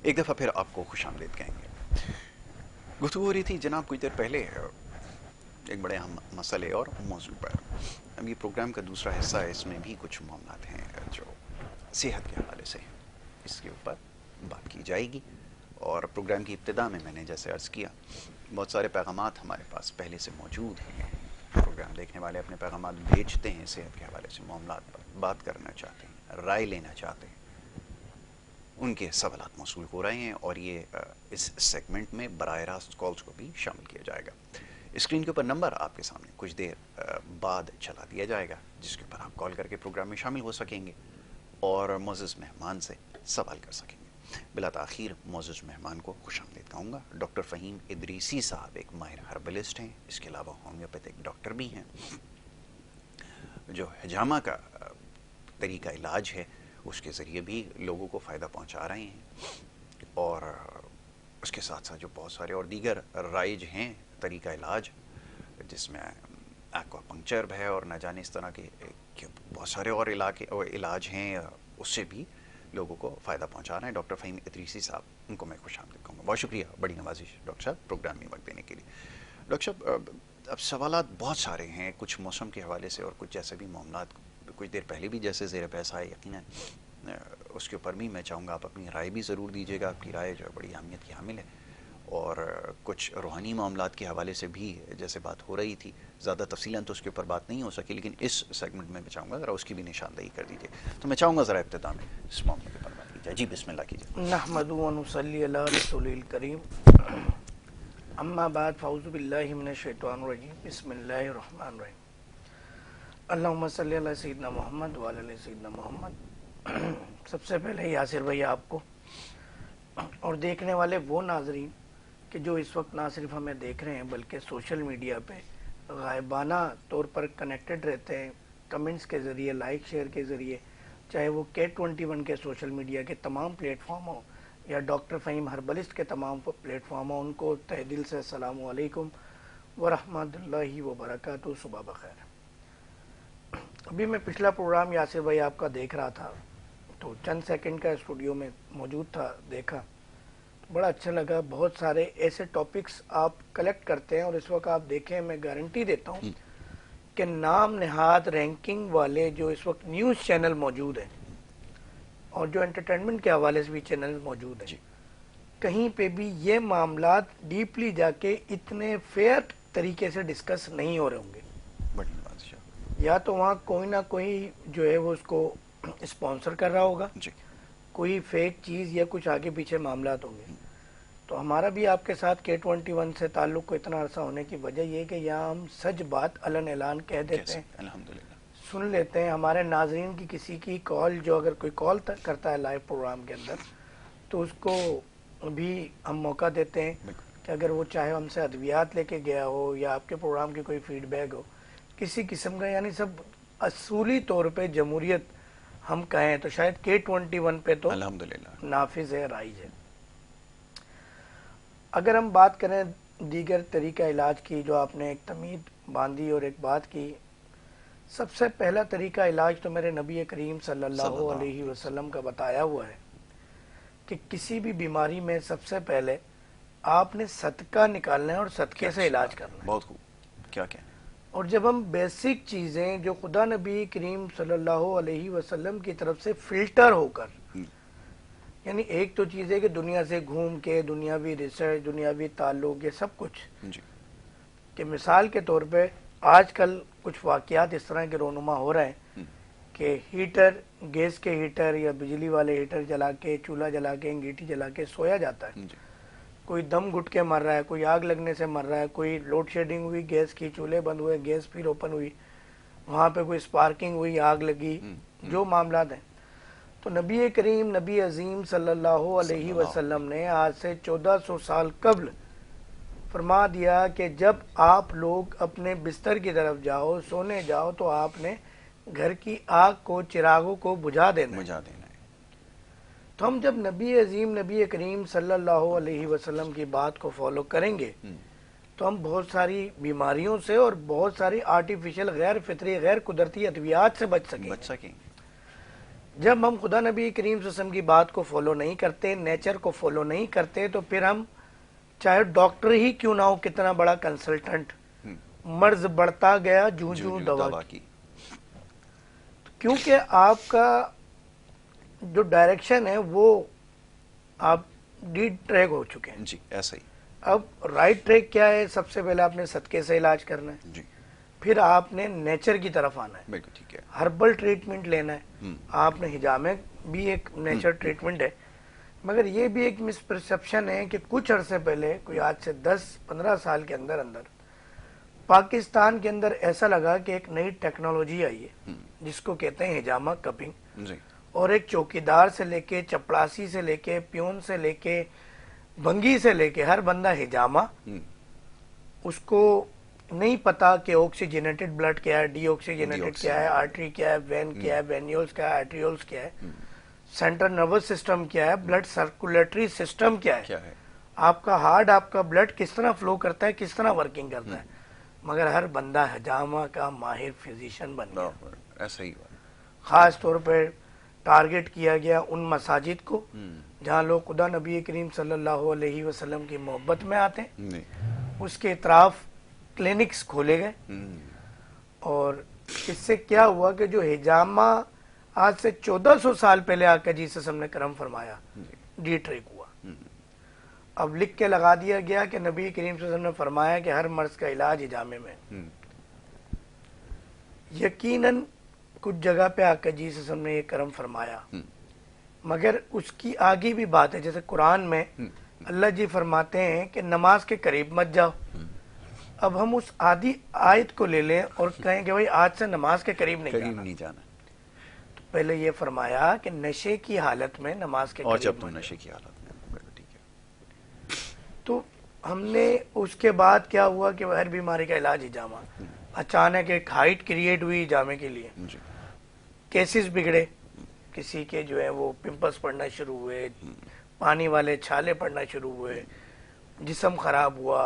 एक दफ़ा फिर आपको खुशामदीद कहेंगे। गुफ्तगू हो रही थी जनाब कुछ देर पहले एक बड़े अहम मसले और मौजू पर। अब ये प्रोग्राम का दूसरा हिस्सा है, इसमें भी कुछ मामलात हैं जो सेहत के हवाले से हैं, इसके ऊपर बात की जाएगी। और प्रोग्राम की इब्तिदा में मैंने जैसे अर्ज़ किया, बहुत सारे पैगामात हमारे पास पहले से मौजूद हैं। प्रोग्राम देखने वाले अपने पैगामात भेजते हैं, सेहत के हवाले से मामलात पर बात करना चाहते हैं, राय लेना चाहते हैं, उनके सवालात मौसूल हो रहे हैं और ये इस सेगमेंट में बराह रास्त कॉल्स को भी शामिल किया जाएगा। स्क्रीन के ऊपर नंबर आपके सामने कुछ देर बाद चला दिया जाएगा, जिसके ऊपर आप कॉल करके प्रोग्राम में शामिल हो सकेंगे और मोअज़्ज़ज़ मेहमान से सवाल कर सकेंगे। बिला ताख़ीर मोअज़्ज़ज़ मेहमान को खुशामदीद कहूँगा। डॉक्टर फ़हीम इदरीसी साहब एक माहिर हर्बलिस्ट हैं, इसके अलावा होम्योपैथिक डॉक्टर भी हैं। जो हिजामा का तरीका इलाज है उसके ज़रिए भी लोगों को फ़ायदा पहुंचा रहे हैं, और उसके साथ साथ जो बहुत सारे और दीगर राइज हैं तरीका इलाज, जिसमें एक्वापंक्चर है और न जाने इस तरह के बहुत सारे और इलाज हैं, उससे भी लोगों को फ़ायदा पहुंचा रहे हैं। डॉक्टर फ़हीम इदरीसी साहब, उनको मैं खुशामदीद कहूँगा। बहुत शुक्रिया, बड़ी नवाजिश डॉक्टर साहब प्रोग्राम में वक्त देने के लिए। डॉक्टर साहब, अब सवालात बहुत सारे हैं, कुछ मौसम के हवाले से और कुछ जैसे भी मामलात कुछ देर पहले भी जैसे ज़ेर बहस आए, यकीनन उसके ऊपर भी मैं चाहूँगा आप अपनी राय भी ज़रूर दीजिएगा। आपकी राय जो है बड़ी अहमियत की हामिल है। और कुछ रूहानी मामलात के हवाले से भी जैसे बात हो रही थी, ज़्यादा तफसीलन तो उसके ऊपर बात नहीं हो सकी, लेकिन इस सेगमेंट में मैं चाहूँगा ज़रा उसकी भी निशानदेही कर दीजिए। तो मैं चाहूँगा ज़रा इब्तिदा में इस मामले के ऊपर बात की जाए। जी बिस्मिल्लाह कीजिए। नहमदु व नुसल्ली अला रसूलिल करीम, अम्मा बाद, फ़ऊज़ु बिल्लाहि मिनश शैतानिर रजीम, बिस्मिल्लाहिर रहमानिर रहीम। अल्लाहुम्मा सल्ली अला सय्यिदिना मोहम्मद व अला सय्यिदिना मोहम्मद। सबसे पहले यासिर भाई आपको और देखने वाले वो नाजरीन कि जो इस वक्त ना सिर्फ हमें देख रहे हैं बल्कि सोशल मीडिया पे गायबाना तौर पर कनेक्टेड रहते हैं, कमेंट्स के ज़रिए, लाइक शेयर के ज़रिए, चाहे वो K21 के सोशल मीडिया के तमाम प्लेटफॉर्म हो या डॉक्टर फ़हीम हर्बलिस्ट के तमाम प्लेटफॉर्म हो, उनको तहे दिल से अस्सलामु अलैकुम व रहमतुल्लाहि व बरकातुहू, सुबह बखैर। अभी मैं पिछला प्रोग्राम यासिर भाई आपका देख रहा था, तो चंद सेकंड का स्टूडियो में मौजूद था, देखा तो बड़ा अच्छा लगा। बहुत सारे ऐसे टॉपिक्स आप कलेक्ट करते हैं और इस वक्त आप देखें, मैं गारंटी देता हूँ कि नाम नहाद रैंकिंग वाले जो इस वक्त न्यूज़ चैनल मौजूद हैं और जो एंटरटेनमेंट के हवाले से भी चैनल मौजूद हैं, कहीं पे भी ये मामलात डीपली जाके इतने फेयर तरीके से डिस्कस नहीं हो रहे होंगे। या तो वहाँ कोई ना कोई जो है वो उसको स्पॉन्सर कर रहा होगा, कोई फेक चीज़ या कुछ आगे पीछे मामलात होंगे। तो हमारा भी आपके साथ K21 से ताल्लुक़ को इतना अरसा होने की वजह यह है कि यहाँ हम सच बात अलन ऐलान कह देते हैं, अल्हम्दुलिल्लाह सुन लेते हैं। हमारे नाजरीन की किसी की कॉल, जो अगर कोई कॉल करता है लाइव प्रोग्राम के अंदर, तो उसको भी हम मौका देते हैं कि अगर वो चाहे हमसे अद्वियात लेके गया हो या आपके प्रोग्राम की कोई फीडबैक हो किसी किस्म का, यानी सब असूली तौर पे जमहूरियत हम कहें तो शायद K21 पे तो अल्हम्दुलिल्लाह नाफिज है, राइज है। अगर हम बात करें दीगर तरीका इलाज की, जो आपने एक तमीद बांधी और एक बात की, सबसे पहला तरीका इलाज तो मेरे नबी करीम सल्लल्लाहु अलैहि वसल्लम का बताया हुआ है कि किसी भी बीमारी में सबसे पहले आपने सदका निकालना है और सदके से इलाज करना है। बहुत खूब, क्या क्या। और जब हम बेसिक चीज़ें जो खुदा नबी करीम सल्लल्लाहु अलैहि वसल्लम की तरफ से फ़िल्टर होकर, यानी एक तो चीज़ है कि दुनिया से घूम के दुनियावी रिसर्च, दुनियावी ताल्लुक़, ये सब कुछ कि मिसाल के तौर पे आजकल कुछ वाक़यात इस तरह के रोनुमा हो रहे हैं कि हीटर, गैस के हीटर या बिजली वाले हीटर जला के, चूल्हा जला के, अंगीठी जला के सोया जाता है। कोई दम घुट के मर रहा है, कोई आग लगने से मर रहा है, कोई लोड शेडिंग हुई, गैस की, चूल्हे बंद हुए, गैस फिर ओपन हुई, वहाँ पे कोई स्पार्किंग हुई, आग लगी, जो मामलात हैं। तो नबी करीम, नबी अजीम सल्लल्लाहु अलैहि वसल्लम ने आज से 1400 साल कबल फरमा दिया कि जब आप लोग अपने बिस्तर की तरफ जाओ, सोने जाओ, तो आपने घर की आग को, चिरागों को बुझा देना है। तो हम जब नबी अजीम, नबी करीम सल्लल्लाहु अलैहि वसल्लम की बात को फॉलो करेंगे तो हम बहुत सारी बीमारियों से और बहुत सारी आर्टिफिशियल, गैर फितरी, गैर कुदरती अद्वियात से बच सकेंगे। जब हम खुदा नबी करीम सल्लल्लाहु अलैहि वसल्लम की बात को फॉलो नहीं करते, नेचर को फॉलो नहीं करते, तो फिर हम चाहे डॉक्टर ही क्यों ना हो, कितना बड़ा कंसल्टेंट, मर्ज बढ़ता गया जूं जूं दवा की। क्योंकि आपका जो डायरेक्शन है वो आप डी ट्रैक हो चुके हैं जी, ऐसा ही। अब राइट ट्रैक क्या है? सबसे पहले आपने सदके से इलाज करना है जी, फिर आपने नेचर की तरफ आना है, बिल्कुल ठीक है। हर्बल ट्रीटमेंट लेना है। आपने हिजामे भी एक नेचर ट्रीटमेंट है, मगर ये भी एक मिसपरसेप्शन है कि कुछ अरसे पहले, कोई आज से 10-15 साल के अंदर अंदर पाकिस्तान के अंदर ऐसा लगा कि एक नई टेक्नोलॉजी आई है जिसको कहते हैं हिजामा कपिंग जी, और एक चौकीदार से लेके, चपड़ासी से लेके, प्यून से लेके, भंगी से लेके हर बंदा हिजामा, उसको नहीं पता कि ऑक्सीजनेटेड ब्लड क्या है, डीऑक्सीजनेटेड क्या है, आर्टरी क्या है, वेन क्या है, वेन्यूल्स क्या है, आर्ट्रियोल्स क्या है, सेंट्रल नर्वस सिस्टम क्या है, ब्लड सर्कुलेटरी सिस्टम क्या है, आपका हार्ट, आपका ब्लड किस तरह फ्लो करता है, किस तरह वर्किंग करता है। मगर हर बंदा हिजामा का माहिर फिजिशियन बन गया। ऐसा ही हुआ। खास तौर पर टारगेट किया गया उन मसाजिद को जहाँ लोग खुदा नबी करीम सल्लल्लाहु अलैहि वसल्लम की मोहब्बत में आते हैं, उसके इतराफ क्लिनिक्स खोले गए। और इससे क्या हुआ कि जो हिजामा आज से 1400 साल पहले आका जी से हमने करम फरमाया, डी ट्रेक हुआ। अब लिख के लगा दिया गया कि नबी करीम सल्लल्लाहु अलैहि वसल्लम ने फरमाया कि हर मर्ज का इलाज हिजामे में। यकीनन कुछ जगह पे आका जी से हमने ये करम फरमाया, मगर उसकी आगे भी बात है। जैसे कुरान में अल्लाह जी फरमाते हैं कि नमाज के करीब मत जाओ। अब हम उस आदि आयत को ले लें और कहें कि भाई आज से नमाज के करीब नहीं जाना। तो पहले ये फरमाया कि नशे की हालत में नमाज के और करीब जब तुम नशे की हालत में, ठीक है। तो हमने उसके बाद क्या हुआ कि हर बीमारी का इलाज हिजामा। अचानक एक हाइट क्रिएट हुई हिजामे के लिए, केसेस बिगड़े, किसी के जो है वो पिंपल्स पड़ना शुरू हुए, पानी वाले छाले पड़ना शुरू हुए, जिस्म खराब हुआ,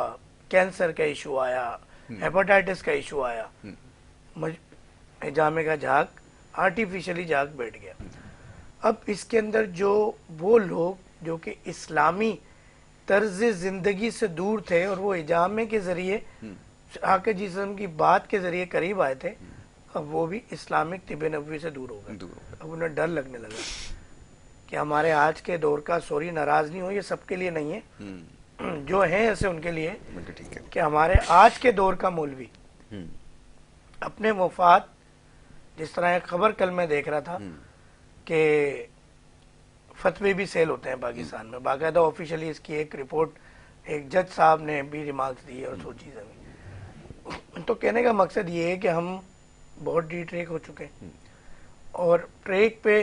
कैंसर का इशू आया, हेपेटाइटिस का इशू आया, हिजामे का झाग आर्टिफिशियली झाग बैठ गया। अब इसके अंदर जो वो लोग जो कि इस्लामी तर्ज जिंदगी से दूर थे और वो हिजामे के जरिए आके जिस्म की बात के जरिए करीब आए थे, अब वो भी इस्लामिक तिब नबवी से दूर हो गए। अब उन्हें डर लगने लगा कि हमारे आज के दौर का, सॉरी नाराज नहीं हो, ये सबके लिए नहीं है, जो हैं ऐसे उनके लिए, कि हमारे आज के दौर का मौलवी अपने मुफाद, जिस तरह एक खबर कल मैं देख रहा था कि फतवे भी सेल होते हैं पाकिस्तान में, बाकायदा ऑफिशियली इसकी एक रिपोर्ट एक जज साहब ने भी रिमार्क्स दिए और सोची जमी। तो कहने का मकसद ये है कि हम बहुत डी ट्रेक हो चुके हैं और ट्रेक पे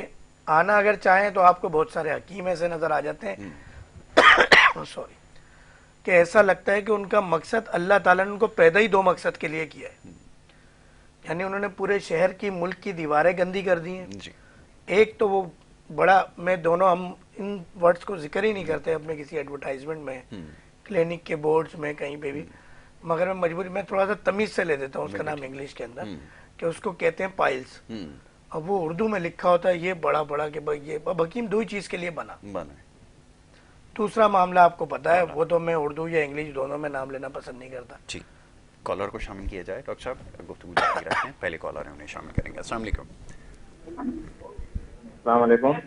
आना अगर चाहें तो आपको बहुत सारे हकीम ऐसे नजर आ जाते हैं सॉरी, कि ऐसा लगता है कि उनका मकसद, अल्लाह ताला ने उनको पैदा ही दो मकसद के लिए किया है। यानी उन्होंने पूरे शहर की, मुल्क की दीवारें गंदी कर दी हैं। एक तो वो बड़ा, मैं दोनों, हम इन वर्ड्स को जिक्र ही नहीं करते अपने किसी एडवर्टाइजमेंट में, क्लिनिक के बोर्ड्स में, कहीं पे भी, मगर मैं मजबूरी में थोड़ा सा तमीज से ले देता हूँ उसका नाम इंग्लिश के अंदर, कि उसको कहते हैं पाइल्स। अब वो उर्दू में लिखा होता है ये बड़ा बड़ा कि भाई ये हकीम दो ही चीज के लिए बना। दूसरा मामला आपको पता है, वो तो मैं उर्दू या इंग्लिश दोनों में नाम लेना पसंद नहीं करता। ठीक, कॉलर को शामिल किया जाए। डॉक्टर साहब गुफ्तगू जारी रखें, पहले कॉलर है उन्हें शामिल करेंगे। अस्सलाम वालेकुम।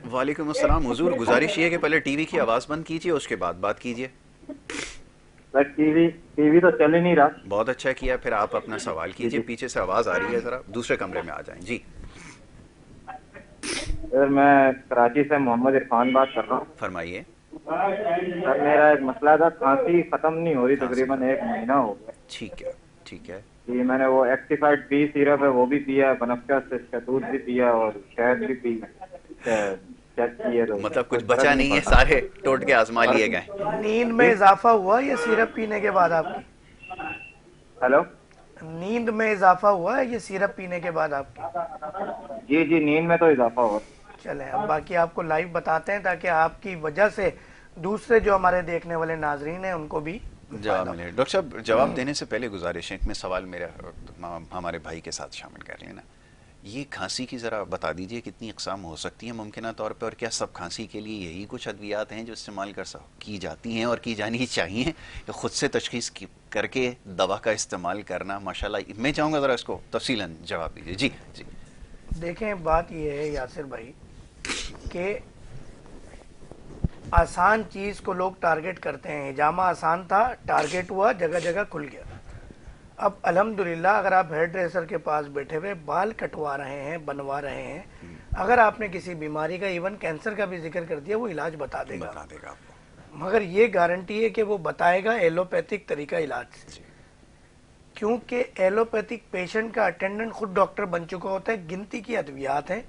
वालेकुम अस्सलाम। हुजूर, गुजारिश ये है कि पहले टीवी की आवाज़ बंद कीजिए, उसके बाद बात कीजिए। टीवी तो चल ही नहीं रहा। बहुत अच्छा किया, फिर आप अपना सवाल कीजिए। पीछे से आवाज़ आ रही है, ज़रा दूसरे कमरे में आ जाएं। जी सर, मैं कराची से मोहम्मद इरफान बात कर रहा हूँ। फरमाइए। सर, मेरा एक मसला था, खांसी खत्म नहीं हो रही, तकरीबन 1 महीना हो गया। ठीक है, ठीक है। कि मैंने वो एक्टिफाइड बी सिरप है वो भी पिया, बनफका से इसका दूध भी पिया और शहद भी पी, चेक किए तो मतलब कुछ बचा नहीं है, सारे टोट के आजमा लिए गए। नींद में इजाफा हुआ ये सिरप पीने के बाद आपकी? हेलो, नींद में इजाफा हुआ है ये सिरप पीने के बाद आपकी? जी जी, नींद में तो इजाफा हुआ। चले, अब बाकी आपको लाइव बताते हैं ताकि आपकी वजह से दूसरे जो हमारे देखने वाले नाजरीन हैं उनको भी जवाब मिले। डॉक्टर साहब, जवाब देने से पहले गुजारिश है, एक में सवाल मेरा हमारे भाई के साथ शामिल कर लेना ये खांसी की ज़रा बता दीजिए कितनी अक़साम हो सकती हैं मुमकिन तौर पे, और क्या सब खांसी के लिए यही कुछ अद्वियात हैं जो इस्तेमाल की जाती हैं और की जानी चाहिए, या ख़ुद से तशख़ीस करके दवा का इस्तेमाल करना? माशाल्लाह, मैं चाहूँगा ज़रा इसको तफसीलन जवाब दीजिए। जी जी। देखें, बात यह है यासिर भाई कि आसान चीज़ को लोग टारगेट करते हैं। हिजामा आसान था, टारगेट हुआ, जगह जगह खुल गया। अब अल्हम्दुलिल्लाह अगर आप हेयर ड्रेसर के पास बैठे हुए बाल कटवा रहे हैं, बनवा रहे हैं, अगर आपने किसी बीमारी का, इवन कैंसर का भी जिक्र कर दिया, वो इलाज बता देगा आपको। मगर ये गारंटी है कि वो बताएगा एलोपैथिक तरीका इलाज से, क्योंकि एलोपैथिक पेशेंट का अटेंडेंट खुद डॉक्टर बन चुका होता है। गिनती की अद्वियात हैं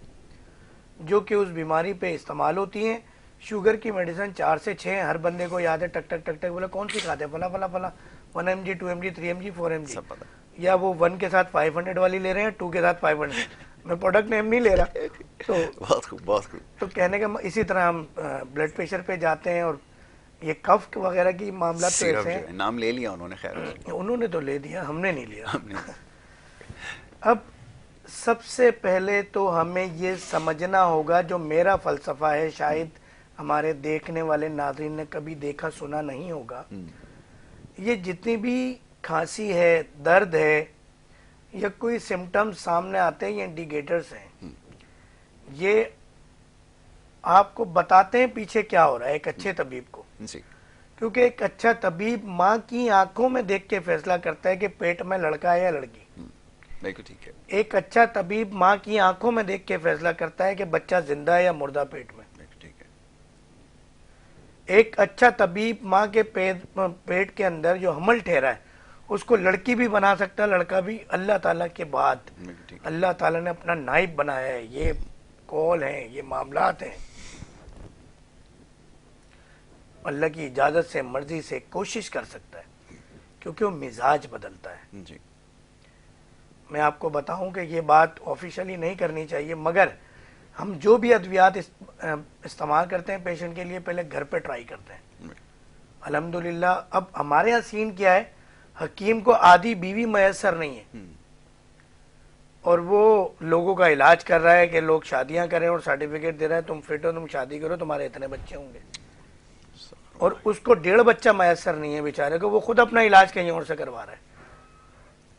जो कि उस बीमारी पे इस्तेमाल होती हैं। शुगर की मेडिसिन 4 से 6 हर बंदे को याद है, टक टक टक टक बोला कौन सी खाते हैं, फला फला फला, 1 mg 2 mg 3 mg 4 mg, सब पता। या वो 1 के साथ 500 वाली ले रहे हैं, 2 के साथ 500। मैं प्रोडक्ट नेम नहीं ले रहा। तो बहुत खूब, बहुत खूब। तो कहने का इसी तरह हम ब्लड प्रेशर पे जाते हैं, और ये कफ वगैरह की मामला तो ऐसे हैं। नाम ले लिया उन्होंने, खैर उन्होंने तो ले दिया, हमने नहीं लिया। हमने अब सबसे पहले तो हमें ये समझना होगा, जो मेरा फलसफा है, शायद हमारे देखने वाले नाज़रीन ने कभी देखा सुना नहीं होगा, ये जितनी भी खांसी है, दर्द है, या कोई सिम्टम्स सामने आते हैं, ये इंडिकेटर्स हैं। ये आपको बताते हैं पीछे क्या हो रहा है एक अच्छे तबीब को। क्योंकि एक अच्छा तबीब माँ की आंखों में देख के फैसला करता है कि पेट में लड़का है या लड़की। ठीक है। एक अच्छा तबीब माँ की आंखों में देख के फैसला करता है कि बच्चा जिंदा है या मुर्दा पेट में। ठीक है। एक अच्छा तबीब माँ के पेट के अंदर जो हमल ठहरा है उसको लड़की भी बना सकता है, लड़का भी, अल्लाह ताला के बाद। अल्लाह ताला ने अपना नाइब बनाया है। ये कॉल है, ये मामलात हैं, अल्लाह की इजाजत से, मर्जी से कोशिश कर सकता है, क्योंकि वो मिजाज बदलता है। जी। मैं आपको बताऊं कि ये बात ऑफिशियली नहीं करनी चाहिए, मगर हम जो भी अद्वियात इस्तेमाल करते हैं पेशेंट के लिए, पहले घर पे ट्राई करते हैं। अल्हम्दुलिल्लाह अब हमारे यहाँ सीन क्या है, हकीम को आधी बीवी मयसर नहीं है, और वो लोगों का इलाज कर रहा है कि लोग शादियां करें और सर्टिफिकेट दे रहा है, तुम फिट हो, तुम शादी करो, तुम्हारे इतने बच्चे होंगे, और उसको 1.5 बच्चा मयसर नहीं है बेचारे को, वो खुद अपना इलाज कहीं और से करवा रहा है।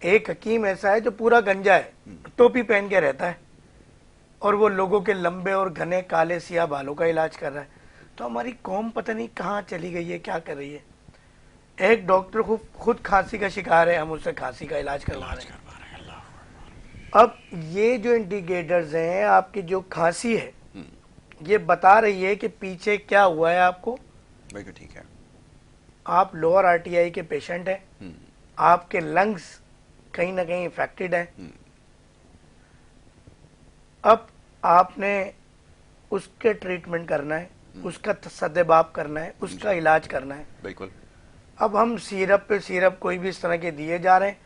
एक हकीम ऐसा है जो पूरा गंजा है, टोपी पहन के रहता है, और वो लोगों के लंबे और घने काले सिया बालों का इलाज कर रहा है। तो हमारी कौम पता नहीं कहाँ चली गई है, क्या कर रही है। एक डॉक्टर खुद खांसी का शिकार है, हम उससे खांसी का इलाज करवा रहे हैं। अब ये जो इंडिकेटर्स हैं, आपकी जो खांसी है ये बता रही है कि पीछे क्या हुआ है आपको। ठीक है। आप लोअर आरटीआई के पेशेंट हैं, आपके लंग्स कहीं ना कहीं इफेक्टेड है। अब आपने उसके ट्रीटमेंट करना है, उसका सद्देबाप करना है, उसका इलाज करना है। बिल्कुल। अब हम सिरप पे सिरप कोई भी इस तरह के दिए जा रहे हैं,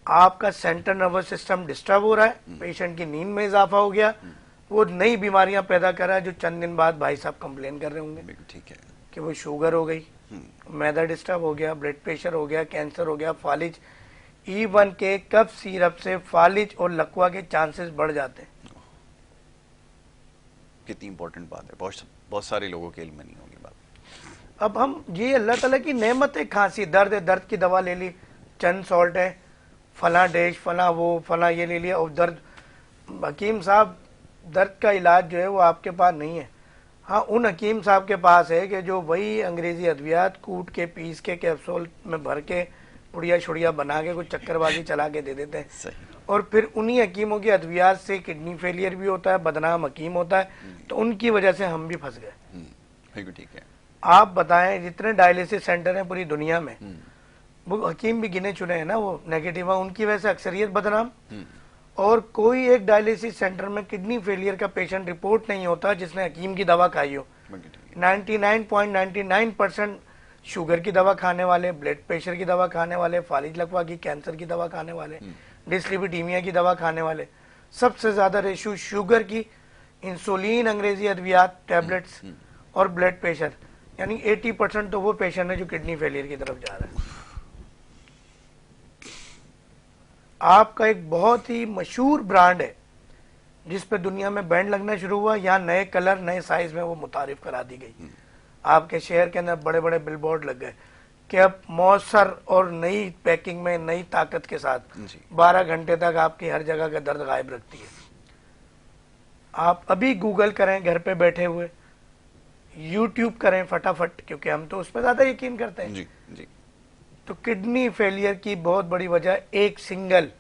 आपका सेंट्रल नर्वस सिस्टम डिस्टर्ब हो रहा है, पेशेंट की नींद में इजाफा हो गया, वो नई बीमारियां पैदा कर रहा है, जो चंद दिन बाद भाई साहब कंप्लेन कर रहे होंगे। ठीक है। कि वो शुगर हो गई, मैदा डिस्टर्ब हो गया, ब्लड प्रेशर हो गया, कैंसर हो गया, फालिज, इवन के कफ सिरप से फालिज और लकवा के चांसेस बढ़ जाते हैं। कितनी इंपॉर्टेंट बात है, बहुत सारे लोगों के इल्म में नहीं होगी बात। अब हम ये अल्लाह ताला की नेमत है, खांसी दर्द है, दर्द की दवा ले ली, चंद सॉल्ट है, फला डेश, फला वो, फला ये ले लिया, और दर्द, हकीम साहब दर्द का इलाज जो है वो आपके पास नहीं है। हाँ, उन हकीम साहब के पास है कि जो वही अंग्रेजी अद्वियात कूट के, पीस के, कैप्सूल में भर के, पुड़िया छुड़िया बना के कुछ चक्करबाजी चला के दे देते हैं। और फिर उन्हीं हकीमों की अद्वियात से किडनी फेलियर भी होता है, बदनाम हकीम होता है, तो उनकी वजह से हम भी फंस गए। ठीक है। आप बताएं, जितने डायलिसिस सेंटर हैं पूरी दुनिया में, वो हकीम भी गिने चुने हैं ना, वो नेगेटिव है, उनकी वजह से अक्सरियत बदनाम। और कोई एक डायलिसिस सेंटर में किडनी फेलियर का पेशेंट रिपोर्ट नहीं होता जिसने हकीम की दवा खाई हो। 99.99% शुगर की दवा खाने वाले, ब्लड प्रेशर की दवा खाने वाले, फालिज लकवा की, कैंसर की दवा खाने वाले, डिस्लिपिडीमिया की दवा खाने वाले, सबसे ज्यादा रेशो शुगर की, इंसुलिन, अंग्रेजी अद्वियात, टैबलेट्स और ब्लड प्रेशर, यानी 80% तो वो पेशेंट है जो किडनी फेलियर की तरफ जा रहा है। आपका एक बहुत ही मशहूर ब्रांड है जिस पे दुनिया में बैंड लगना शुरू हुआ, यहाँ नए कलर नए साइज में वो मुतारिफ करा दी गई। आपके शहर के अंदर बड़े बड़े बिलबोर्ड लग गए कि अब मौसर और नई पैकिंग में नई ताकत के साथ 12 घंटे तक आपकी हर जगह का दर्द गायब रखती है। आप अभी गूगल करें घर पे बैठे हुए, यूट्यूब करें फटाफट, क्योंकि हम तो उस पर ज्यादा यकीन करते हैं। जी जी। तो किडनी फेलियर की बहुत बड़ी वजह एक सिंगल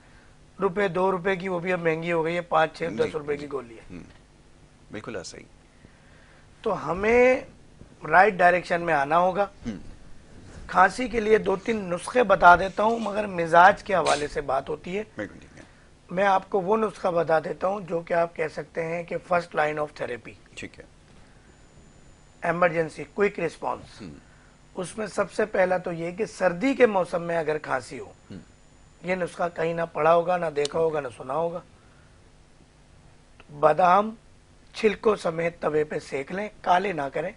रुपए 2 रुपए की, वो भी अब महंगी हो गई है, 5 6 10 रुपए की गोली है। बिल्कुल ऐसा ही। तो हमें राइट डायरेक्शन में आना होगा। खांसी के लिए 2-3 नुस्खे बता देता हूं, मगर मिजाज के हवाले से बात होती है। मैं आपको वो नुस्खा बता देता हूं जो कि आप कह सकते हैं कि फर्स्ट लाइन ऑफ थेरेपी। ठीक है। Emergency quick response. उसमें सबसे पहला तो ये कि सर्दी के मौसम में अगर खांसी हो, ये नुस्खा कहीं ना पढ़ा होगा, ना देखा होगा, ना सुना होगा। बादाम छिलकों समेत तवे पे सेक लें, काले ना करें,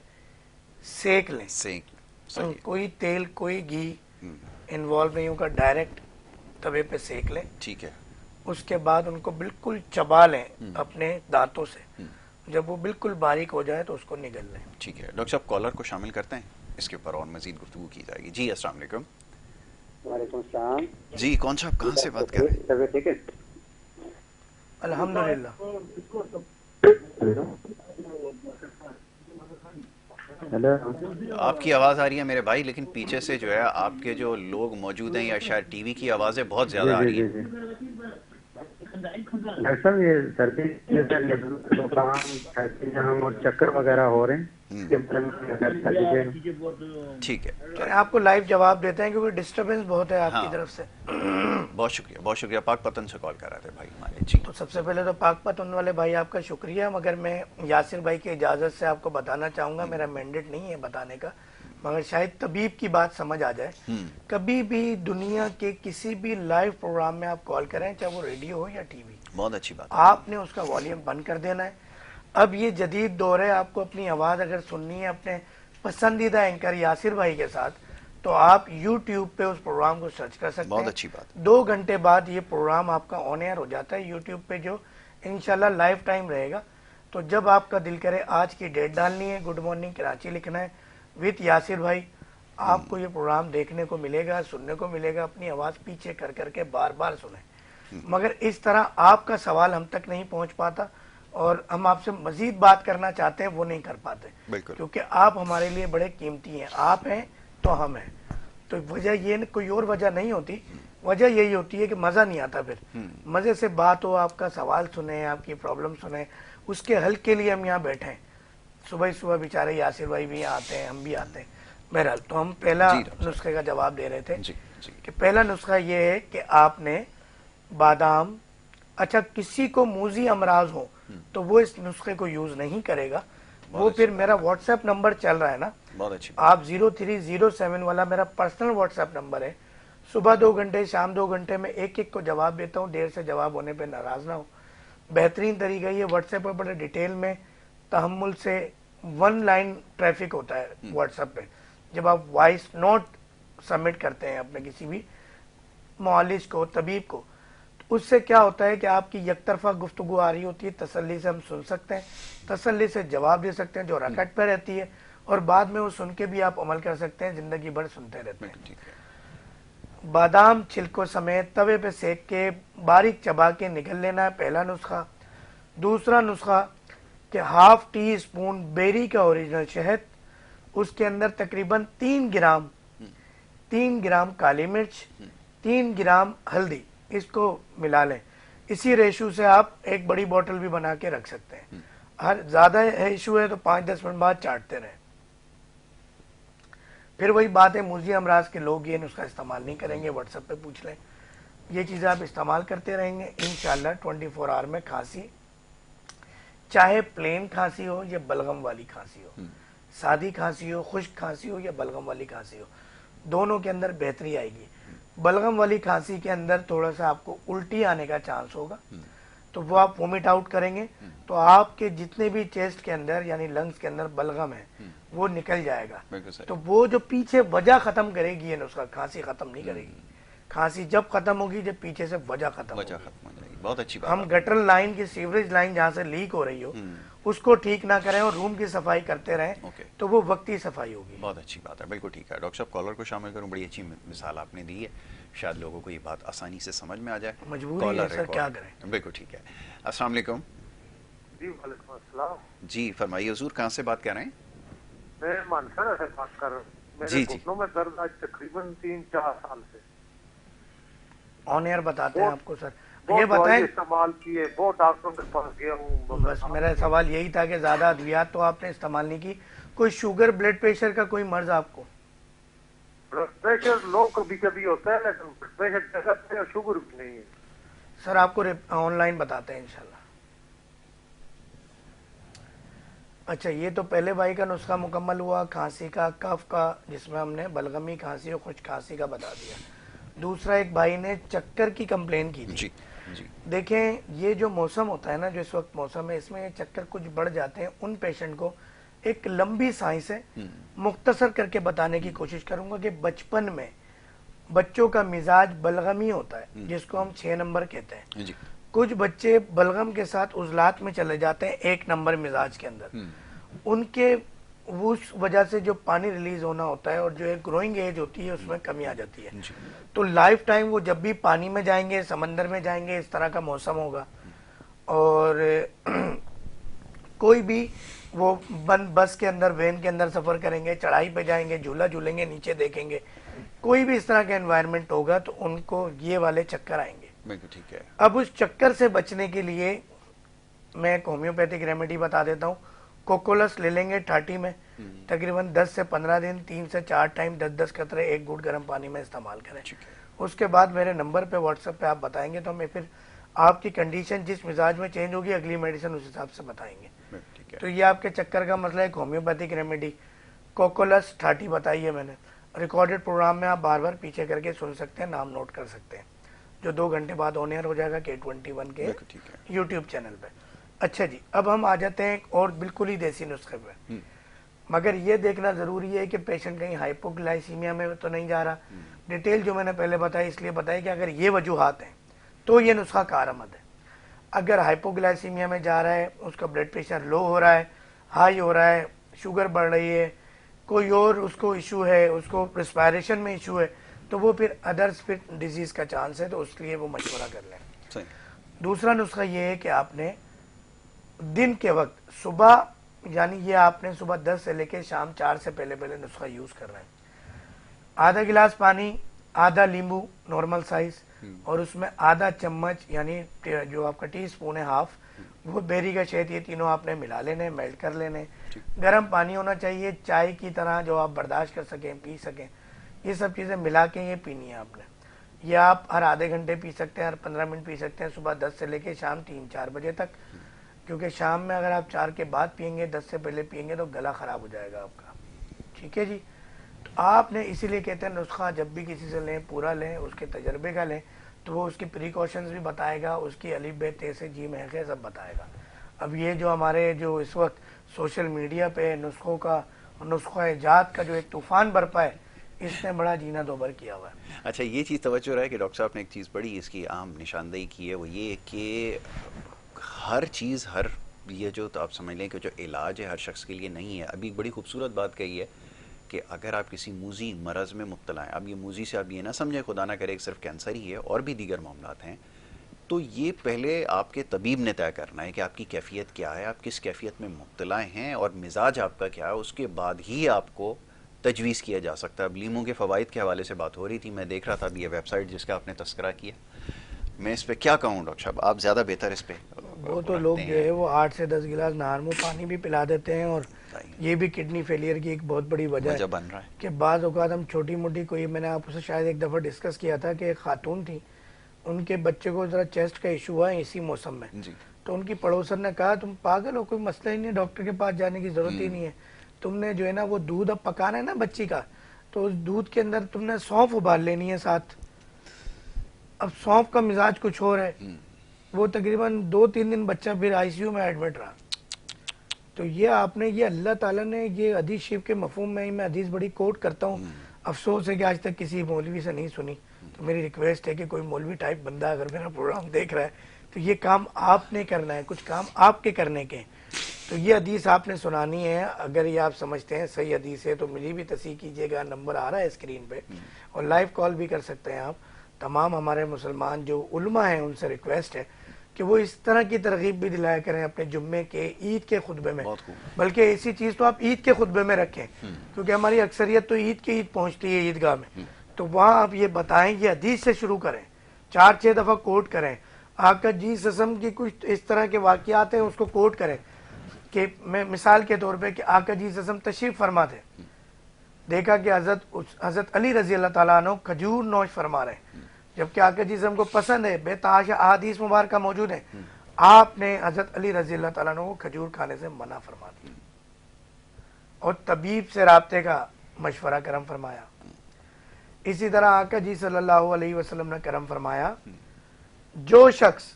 सेक लें। कोई तेल कोई घी इन्वॉल्व नहीं होगा, डायरेक्ट तवे पे सेक लें। ठीक है। उसके बाद उनको बिल्कुल चबा लें अपने दांतों से। जब वो बिल्कुल बारीक हो जाए तो उसको निगल लें। ठीक है डॉक्टर साहब, कॉलर को शामिल करते हैं, इसके ऊपर और मजीद गुफ्तगू की जाएगी। जी अस्सलाम वालेकुम। वालेकुम सलाम। जी कौन साहब कहाँ से बात कर रहे हैं? ठीक है अल्हम्दुलिल्लाह। हेलो, आपकी आवाज आ रही है मेरे भाई, लेकिन पीछे से जो है आपके जो लोग मौजूद हैं या शायद टीवी की आवाजें बहुत ज्यादा आ रही हैं। डॉक्टर साहब ये सर्दी जुकाम और चक्कर वगैरह हो रहे हैं। ठीक है, तो आपको लाइव जवाब देते हैं क्योंकि डिस्टरबेंस बहुत है आपकी तरफ से। बहुत शुक्रिया, बहुत शुक्रिया। पाकपतन से कॉल कर रहे थे भाई हमारे। जी तो सबसे पहले तो पाकपतन वाले भाई आपका शुक्रिया, मगर मैं यासिर भाई की इजाज़त से आपको बताना चाहूँगा, मेरा मैंडेट नहीं है बताने का, मगर शायद तबीब की बात समझ आ जाए। कभी भी दुनिया के किसी भी लाइव प्रोग्राम में आप कॉल करें, चाहे वो रेडियो हो या टीवी, बहुत अच्छी बात, आपने उसका वॉल्यूम बंद कर देना है। अब ये जदीद दौर है, आपको अपनी आवाज़ अगर सुननी है अपने पसंदीदा एंकर यासिर भाई के साथ, तो आप YouTube पे उस प्रोग्राम को सर्च कर सकते हैं। बहुत अच्छी बात। 2 घंटे बाद ये प्रोग्राम आपका ऑन एयर हो जाता है YouTube पे, जो इंशाल्लाह लाइफ टाइम रहेगा। तो जब आपका दिल करे आज की डेट डालनी है, गुड मॉर्निंग कराची लिखना है विद यासिर भाई, आपको ये प्रोग्राम देखने को मिलेगा, सुनने को मिलेगा। अपनी आवाज़ पीछे कर करके बार बार सुने, मगर इस तरह आपका सवाल हम तक नहीं पहुंच पाता और हम आपसे मजीद बात करना चाहते हैं, वो नहीं कर पाते, क्योंकि आप हमारे लिए बड़े कीमती हैं। आप हैं तो हम हैं। तो वजह ये कोई और वजह नहीं होती, वजह यही होती है कि मज़ा नहीं आता। फिर मज़े से बात हो, आपका सवाल सुने, आपकी प्रॉब्लम सुने, उसके हल के लिए हम यहाँ बैठे हैं। सुबह सुबह बेचारे यासिर भाई भी आते हैं, हम भी आते हैं। बहरहाल, तो हम पहला नुस्खे का जवाब दे रहे थे कि पहला नुस्खा ये है कि आपने बादाम, अच्छा किसी को मूजी अमराज हो तो वो इस नुस्खे को यूज नहीं करेगा। वो फिर मेरा व्हाट्सएप नंबर चल रहा है ना, बहुत अच्छी, आप 0307 वाला मेरा पर्सनल व्हाट्सएप नंबर है। सुबह 2 घंटे शाम 2 घंटे में एक एक को जवाब देता हूँ, देर से जवाब होने पे नाराज ना हो। बेहतरीन तरीका ये व्हाट्सएप पर बड़े डिटेल में तहम्मुल से 1 लाइन ट्रैफिक होता है व्हाट्सएप पे। जब आप वॉइस नोट सबमिट करते हैं अपने किसी भी मुआलिज को, तबीब को, उससे क्या होता है कि आपकी यकतरफा गुफ्तगू आ रही होती है, तसल्ली से हम सुन सकते हैं, तसल्ली से जवाब दे सकते हैं जो रकट पे रहती है, और बाद में वो सुन के भी आप अमल कर सकते हैं, जिंदगी भर सुनते रहते हैं। बादाम छिलकों समेत तवे पे सेक के बारीक चबा के निगल लेना है, पहला नुस्खा। दूसरा नुस्खा कि ½ टी स्पून बेरी का ओरिजिनल शहद, उसके अंदर तकरीबन 3 ग्राम काली मिर्च, 3 ग्राम हल्दी, इसको मिला लें। इसी रेशो से आप एक बड़ी बोतल भी बना के रख सकते हैं। हर ज्यादा इशू है तो 5-10 मिनट बाद चाटते रहें। फिर वही बात है, मूजी अमराज के लोग ये नुस्खा इस्तेमाल नहीं करेंगे, व्हाट्सएप पे पूछ लें। ये चीज़ें आप इस्तेमाल करते रहेंगे, इंशाल्लाह 24 आवर में खांसी, चाहे प्लेन खांसी हो या बलगम वाली खांसी हो, सादी खांसी हो, खुश्क खांसी हो या बलगम वाली खांसी हो, दोनों के अंदर बेहतरी आएगी। बलगम वाली खांसी के अंदर थोड़ा सा आपको उल्टी आने का चांस होगा, तो वो आप वोमिट आउट करेंगे तो आपके जितने भी चेस्ट के अंदर यानी लंग्स के अंदर बलगम है वो निकल जाएगा। तो वो जो पीछे वजह खत्म करेगी, ये नुस्खा खांसी खत्म नहीं करेगी। खांसी जब खत्म होगी जब पीछे से वजह खत्म हो जाएगी। बहुत अच्छी बात हम आपने गटर लाइन की सीवरेज लाइन जहाँ से लीक हो रही हो उसको ठीक ना करें और रूम की सफाई करते रहें ओके। तो वो वक्ती सफाई होगी। बहुत अच्छी बात है, बिल्कुल ठीक है। डॉक्टर साहब कॉलर को शामिल करूं, बड़ी अच्छी मिसाल आपने दी है, शायद लोगों को ये बात आसानी से समझ में आ जाए। मजबूरी है कॉलर सर, क्या कॉलर, करें। बिल्कुल ठीक है। अस्सलाम वालेकुम। जी वालेकुम अस्सलाम। जी फरमाइए हुजूर, कहाँ से बात कर रहे हैं? मैं मानसरा से बात कर रहा हूँ। मेरे जी, जी। घुटनों में दर्द आज तकरीबन 3-4 साल से। ऑन एयर बताते हैं आपको सर। ये बहुत दवाई बताएं, इस्तेमाल किए, बहुत डॉक्टरों के पास गया हूँ। बस मेरा सवाल यही था कि ज्यादा अद्वियात तो आपने इस्तेमाल नहीं की। कोई शुगर ब्लड प्रेशर का कोई मर्ज आपको? ब्लड प्रेशर लो कभी कभी होता है, लेकिन ब्लड प्रेशर जगह पे और शुगर भी नहीं है। सर आपको ऑनलाइन बताते हैं इंशाल्लाह। अच्छा, ये तो पहले भाई का नुस्खा मुकम्मल हुआ, खांसी का, कफ का, जिसमें हमने बलगमी खांसी और खुश खांसी का बता दिया। दूसरा, एक भाई ने चक्कर की कंप्लेन की थी। जी जी। देखें, ये जो मौसम होता है ना, जो इस वक्त मौसम है, इसमें ये चक्कर कुछ बढ़ जाते हैं। उन पेशेंट को एक लंबी सांई से मुख्तसर करके बताने की कोशिश करूंगा कि बचपन में बच्चों का मिजाज बलगमी होता है, जिसको हम 6 नंबर कहते हैं। जी। कुछ बच्चे बलगम के साथ उजलात में चले जाते हैं 1 नंबर मिजाज के अंदर। उनके उस वजह से जो पानी रिलीज होना होता है और जो एक ग्रोइंग एज होती है उसमें कमी आ जाती है। जी। तो लाइफ टाइम वो जब भी पानी में जाएंगे, समंदर में जाएंगे, इस तरह का मौसम होगा। और कोई भी वो बंद बस के अंदर, वैन के अंदर सफर करेंगे, चढ़ाई पे जाएंगे, झूला झूलेंगे, नीचे देखेंगे, कोई भी इस तरह का एनवायरनमेंट होगा तो उनको ये वाले चक्कर आएंगे। बिल्कुल ठीक है। अब उस चक्कर से बचने के लिए मैं एक होम्योपैथिक रेमेडी बता देता हूँ। कोकोलस ले लेंगे 30 में, तकरीबन 10 से 15 दिन 3 से 4 टाइम 10-10 कतरे 1 घूंट गर्म पानी में इस्तेमाल करें। उसके बाद मेरे नंबर पे व्हाट्सएप पे आप बताएंगे तो मैं फिर आपकी कंडीशन जिस मिजाज में चेंज होगी, अगली मेडिसिन उस हिसाब से बताएंगे। ठीक है। तो ये आपके चक्कर का मसला, एक होम्योपैथिक रेमेडी कोकोलस 30 बताई है मैंने। रिकॉर्डेड प्रोग्राम में आप बार बार पीछे करके सुन सकते हैं, नाम नोट कर सकते हैं, जो 2 घंटे बाद ऑन एयर हो जाएगा K21 के यूट्यूब चैनल पे। अच्छा जी, अब हम आ जाते हैं एक और बिल्कुल ही देसी नुस्खे पे। मगर ये देखना जरूरी है कि पेशेंट कहीं हाइपोग्लाइसीमिया में तो नहीं जा रहा। डिटेल जो मैंने पहले बताई इसलिए बताई कि अगर ये वजूहात हैं तो ये नुस्खा कारआमद है। अगर हाइपोग्लाइसीमिया में जा रहा है, उसका ब्लड प्रेशर लो हो रहा है, हाई हो रहा है, शुगर बढ़ रही है, कोई और उसको इशू है, उसको रिस्पायरेशन में इशू है, तो वो फिर अदर्स फिर डिजीज का चांस है, तो उसके लिए वो मशवरा कर लें। सही। दूसरा नुस्खा ये है कि आपने दिन के वक्त सुबह, यानी ये आपने सुबह 10 से लेके शाम 4 से पहले पहले नुस्खा यूज करना है। आधा गिलास पानी, आधा नींबू नॉर्मल साइज, और उसमें आधा चम्मच यानी जो आपका टी स्पून है हाफ, वो बेरी का शहद, ये तीनों आपने मिला लेने, मेल्ट कर लेने। गर्म पानी होना चाहिए, चाय की तरह, जो आप बर्दाश्त कर सकें, पी सकें। ये सब चीजें मिला के ये पीनी है आपने। ये आप हर आधे घंटे पी सकते हैं, हर 15 मिनट पी सकते हैं, सुबह 10 से लेके शाम 3-4 बजे तक। क्योंकि शाम में अगर आप 4 के बाद पियेंगे, 10 से पहले पियेंगे तो गला खराब हो जाएगा आपका। ठीक है जी। तो आपने इसीलिए कहते हैं नुस्खा जब भी किसी से लें, पूरा लें, उसके तजर्बे का लें, तो वो उसकी प्रिकॉशंस भी बताएगा, उसकी अलिफ बे ते से जी में है सब बताएगा। अब ये जो हमारे जो इस वक्त सोशल मीडिया पे नुस्खों का, नुस्खा इजाद का जो एक तूफान बरपा है, इसने बड़ा जीना दोबर किया हुआ है। अच्छा, ये चीज़ तवज्जो रहा है कि डॉक्टर साहब ने एक चीज़ बड़ी इसकी आम निशानदेही की है, वो ये कि हर चीज़, हर ये जो, तो आप समझ लें कि जो इलाज है हर शख्स के लिए नहीं है। अभी एक बड़ी खूबसूरत बात कही है कि अगर आप किसी मूजी मरज़ में मुब्तला हैं, अब ये मूजी से आप ये ना समझें खुदा ना करे सिर्फ कैंसर ही है, और भी दीगर मामलात हैं, तो ये पहले आपके तबीब ने तय करना है कि आपकी कैफियत क्या है, आप किस कैफियत में मुब्तला हैं और मिजाज आपका क्या है, उसके बाद ही आपको तजवीज़ किया जा सकता है। अब लीमू के फ़वाइद के हवाले से बात हो रही थी, मैं देख रहा था अभी ये वेबसाइट जिसका आपने तस्करा किया, मैं इस पर क्या कहूँ डॉक्टर साहब, आप ज़्यादा बेहतर इस पर। वो तो लोग जो है वो 8 से 10 गिलास नहारमू पानी भी पिला देते हैं, और ये भी किडनी फेलियर की एक बहुत बड़ी वजह बन रहा है कि बाज़ औक़ात हम छोटी मोटी, कोई मैंने आपसे शायद एक दफ़ा डिस्कस किया था कि एक खातून थी, उनके बच्चे को ज़रा चेस्ट का इशू हुआ है इसी मौसम में जी। तो उनकी पड़ोसन ने कहा तुम पागल हो, कोई मसला ही नहीं है, डॉक्टर के पास जाने की ज़रूरत ही नहीं है, तुमने जो है ना वो दूध अब पकाना है ना बच्ची का, तो उस दूध के अंदर तुमने सौंफ उबाल लेनी है साथ। अब सौंफ का मिजाज कुछ और है, वो तकरीबन 2-3 दिन बच्चा फिर आईसीयू में एडमिट रहा। तो ये आपने, ये अल्लाह ताला ने ये हदीस शरीफ के मफहूम में, मैं हदीस बड़ी कोट करता हूँ, अफसोस है कि आज तक किसी मौलवी से नहीं सुनी, तो मेरी रिक्वेस्ट है कि कोई मौलवी टाइप बंदा अगर मेरा प्रोग्राम देख रहा है तो ये काम आपने करना है, कुछ काम आपके करने के। तो ये हदीस आपने सुनानी है, अगर ये आप समझते हैं सही हदीस है तो मुझे भी तस्दीक कीजिएगा, नंबर आ रहा है स्क्रीन पे, और लाइव कॉल भी कर सकते हैं आप। तमाम हमारे मुसलमान जो उलमा हैं उनसे रिक्वेस्ट है कि वो इस तरह की तरगीब भी दिलाया करें अपने जुम्मे के, ईद के खुतबे में। बल्कि ऐसी चीज़ तो आप ईद के खुतबे में रखें, क्योंकि हमारी अक्सरियत तो ईद के ईद पहुँचती है ईदगाह में, तो वहाँ आप ये बताएं, ये हदीस से शुरू करें, 4-6 दफ़ा कोट करें, आका जी ससम की कुछ इस तरह के वाक़यात हैं उसको कोट करें कि मैं मिसाल के तौर पे कि आका जी ससम तशरीफ़ फरमा थे, देखा कि हज़रत अली रज़ी अल्लाह ताला अन्हु खजूर नोश फरमा रहे हैं, जबकि आका जी ससम को पसंद है, बेतहाशा अहादीस मुबारक मौजूद है, आपने हज़रत अली रज़ी अल्लाह ताला अन्हु को खजूर खाने से मना फरमा दिया और तबीब से राब्ते का मशवरा करम फरमाया। इसी तरह आका जी सल्लल्लाहु अलैहि वसल्लम ने करम फरमाया, जो शख्स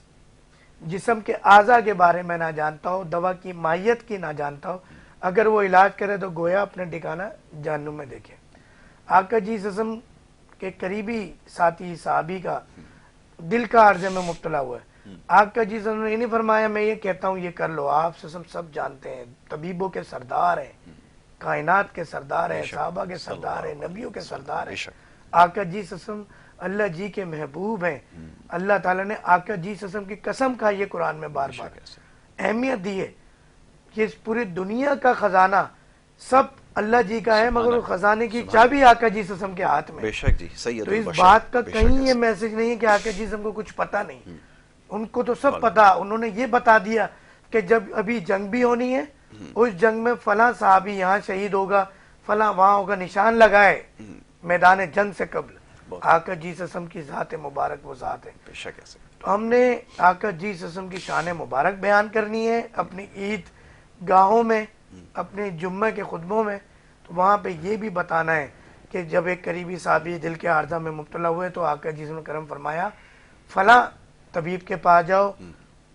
जिस्म के आज़ा के बारे में ना जानता हो, दवा की माहियत की ना जानता हो, अगर वो इलाज करे तो गोया अपने ठिकाना जहन्नुम में देखे। आका जी सल्लल्लाहु के करीबी साथी साहबी का दिल का अर्जे में मुब्तला हुआ है, आका जी सल्लल्लाहु ने ये नहीं फरमाया मैं ये कहता हूँ ये कर लो, आप सल्लल्लाहु सब जानते हैं, तबीबों के सरदार हैं, कायनात के सरदार हैं, साहबा के सरदार हैं, नबियों के सरदार हैं। आका जी सल्लल्लाहु अल्लाह जी के महबूब हैं। अल्लाह ताला ने आका जी सल्लल्लाहु की कसम खाई है कुरान में, बार बार अहमियत दी है कि इस पूरी दुनिया का खजाना सब अल्लाह जी का है, मगर उस खजाने की चाबी आका जी सल्लल्लाहु के हाथ में। बेशक जी, सैयद तो इस बात का कहीं ये मैसेज नहीं है कि आका जी सल्लल्लाहु को कुछ पता नहीं, उनको तो सब पता। उन्होंने ये बता दिया कि जब अभी जंग भी होनी है, उस जंग में फला साहबी यहाँ शहीद होगा, फला वहां होगा, निशान लगाए मैदान जंग से कबल। आका जी सल्लल्लाहु की ज़ात मुबारक वो ज़ात है। तो हमने आका जी सल्लल्लाहु की शान मुबारक बयान करनी है अपनी ईद गाहों में, अपने जुम्मे के खुतबों में। तो वहाँ पे ये भी बताना है कि जब एक करीबी साहबी दिल के आर्जा में मुब्तला हुए तो आका जी ने करम फरमाया, फला तबीब के पास जाओ,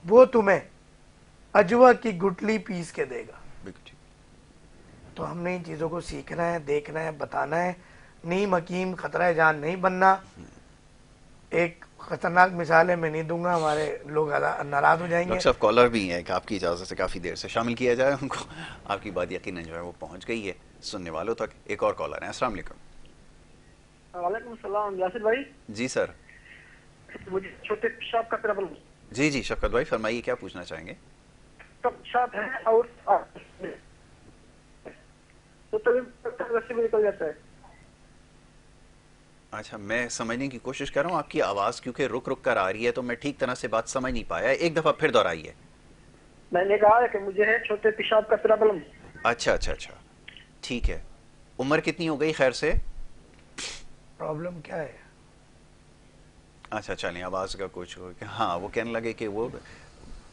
वो तुम्हें अजवा की गुटली पीस के देगा। तो हमने इन चीज़ों को सीखना है, देखना है, बताना है। नीम हकीम खतरा जान नहीं बनना। एक खतरनाक मिसाल है, मैं नहीं दूंगा, हमारे लोग नाराज हो जाएंगे। डॉक्टर साहब कॉलर भी हैं, आपकी इजाज़त से काफ़ी देर से शामिल किया जाए उनको। आपकी बात यकीनन जो है वो पहुंच गई है सुनने वालों तक। एक और कॉलर है। अस्सलाम वालेकुम। वालेकुम सलाम यासिर भाई। जी सर। मुझे छोटे पेशाब का प्रॉब्लम। जी जी शफकत भाई फरमाइए, क्या पूछना चाहेंगे? पेशाब है और तो तभी में निकल जाता है। अच्छा, मैं समझने की कोशिश कर रहा हूँ, आपकी आवाज़ क्योंकि रुक रुक कर आ रही है तो मैं ठीक तरह से बात समझ नहीं पाया। एक दफ़ा फिर दोहराइए। मैंने कहा है कि मुझे है छोटे पेशाब का प्रॉब्लम। अच्छा अच्छा अच्छा, ठीक है। उम्र कितनी हो गई खैर से? प्रॉब्लम क्या है? अच्छा चलिए, आवाज़ का कुछ हो, हाँ वो कहने लगे कि वो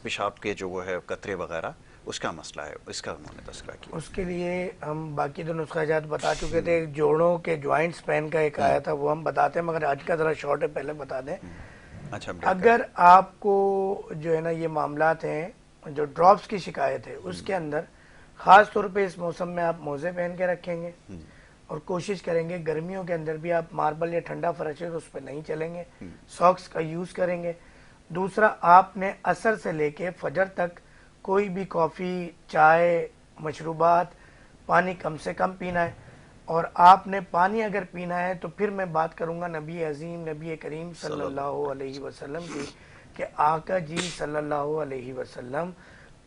पेशाब के जो वो है कतरे वगैरह उसका मसला है, इसका उन्होंने तस्करा किया। उसके लिए हम बाकी तो नुस्खाजात बता चुके थे। जोड़ों के ज्वाइंट्स पेन का एक आया था, वो हम बताते हैं, मगर आज का ज़रा शॉर्ट है, पहले बता दें। अच्छा, अगर आपको जो है ना ये मामलात हैं, जो ड्रॉप्स की शिकायत है, उसके अंदर ख़ास तौर पे इस मौसम में आप मोज़े पहन के रखेंगे और कोशिश करेंगे गर्मियों के अंदर भी आप मार्बल या ठंडा फर्श है तो उस पर नहीं चलेंगे, सॉक्स का यूज़ करेंगे। दूसरा, आपने असर से लेके फजर तक कोई भी कॉफ़ी, चाय, मशरूबात, पानी कम से कम पीना है। और आपने पानी अगर पीना है तो फिर मैं बात करूंगा नबी अजीम नबी करीम सल्लल्लाहु अलैहि वसल्लम की, कि आका जी सल्लल्लाहु अलैहि वसल्लम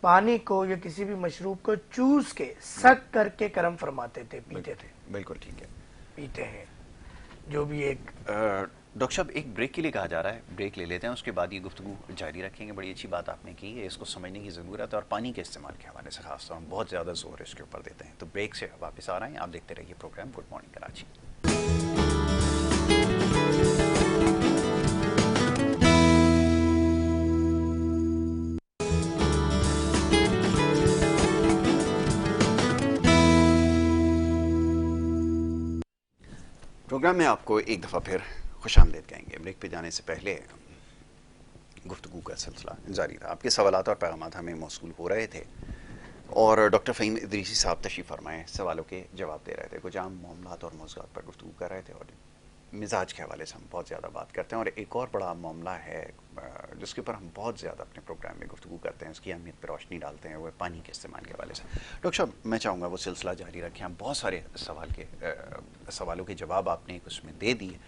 पानी को या किसी भी मशरूब को चूस के सक करके करम फरमाते थे, पीते थे। बिल्कुल ठीक है, पीते हैं। जो भी एक डॉक्टर साहब एक ब्रेक के लिए कहा जा रहा है, ब्रेक ले लेते हैं, उसके बाद ये गुफ्तगू जारी रखेंगे। बड़ी अच्छी बात आपने की है, इसको समझने की ज़रूरत है और पानी के इस्तेमाल के हवाले से खास तौर पर बहुत ज़्यादा जोर इसके ऊपर देते हैं। तो ब्रेक से वापस आ रहे हैं, आप देखते रहिए programme good morning Karachi. Programme में आपको एक दफ़ा फिर खुशामदीद कहेंगे। ब्रेक पे जाने से पहले गुफ्तगू का सिलसिला जारी था, आपके सवालात और पैगामात हमें मौसूल हो रहे थे और डॉक्टर फ़हीम इदरीसी साहब तशरीफ़ फरमाए सवालों के जवाब दे रहे थे, कुछ आम मामलात और मौज़ूआत पर गुफ्तगू कर रहे थे और मिजाज के हवाले से हम बहुत ज़्यादा बात करते हैं, और एक और बड़ा मामला है जिसके ऊपर हम बहुत ज़्यादा अपने प्रोग्राम में गुफ्तगू करते हैं, उसकी अहमियत पर रोशनी डालते हैं, वो है पानी के इस्तेमाल के हवाले से। डॉक्टर साहब, मैं चाहूँगा वो सिलसिला जारी रखें। हम बहुत सारे सवालों के जवाब आपने उसमें दे दिए,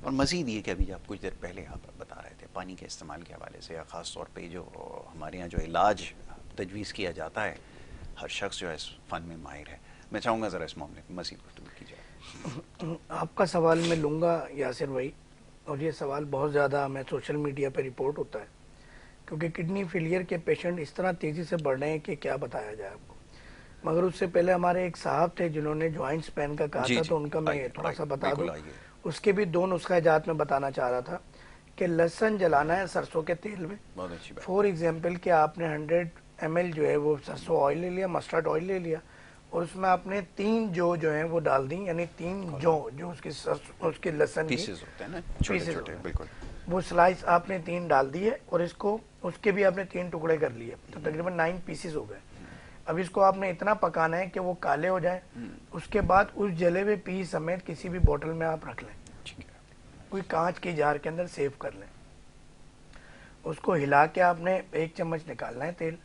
और मज़ीद ये कि अभी आप कुछ देर पहले आप बता रहे थे पानी के इस्तेमाल के हवाले से, या ख़ास तौर पे जो हमारे यहाँ जो इलाज तजवीज़ किया जाता है, हर शख्स जो है इस फ़न में माहिर है। मैं चाहूँगा ज़रा इस मामले में मज़ीद गुफ्तगू की जाए। आपका सवाल मैं लूँगा यासिर भाई, और ये सवाल बहुत ज़्यादा मैं सोशल मीडिया पे रिपोर्ट होता है, क्योंकि किडनी फेलियर के पेशेंट इस तरह तेज़ी से बढ़ रहे हैं कि क्या बताया जाए आपको। मगर उससे पहले हमारे एक साहब थे जिन्होंने ज्वाइंट्स पेन का कहा था, तो उनका मैं थोड़ा सा बता दूँ। उसके भी 2 नुस्खा इजात में बताना चाह रहा था कि लहसुन जलाना है सरसों के तेल में। फॉर एग्जाम्पल कि आपने 100 ml जो है वो सरसों ऑयल ले लिया, मस्टर्ड ऑयल ले लिया, और उसमें आपने 3 जो है वो डाल दी, यानी 3 जो उसके लहसुन पीसेस होते हैं ना, छोटे-छोटे, बिल्कुल वो स्लाइस आपने 3 डाल दिए, और इसको उसके भी आपने 3 टुकड़े कर लिए, तो तकरीबन 9 पीसेस हो गए। अब इसको आपने इतना पकाना है कि वो काले हो जाए। उसके बाद उस जले हुए पीस समेत किसी भी बोतल में आप रख लें, कोई कांच की जार के अंदर सेव कर लें। उसको हिला के आपने 1 चम्मच निकालना है तेल,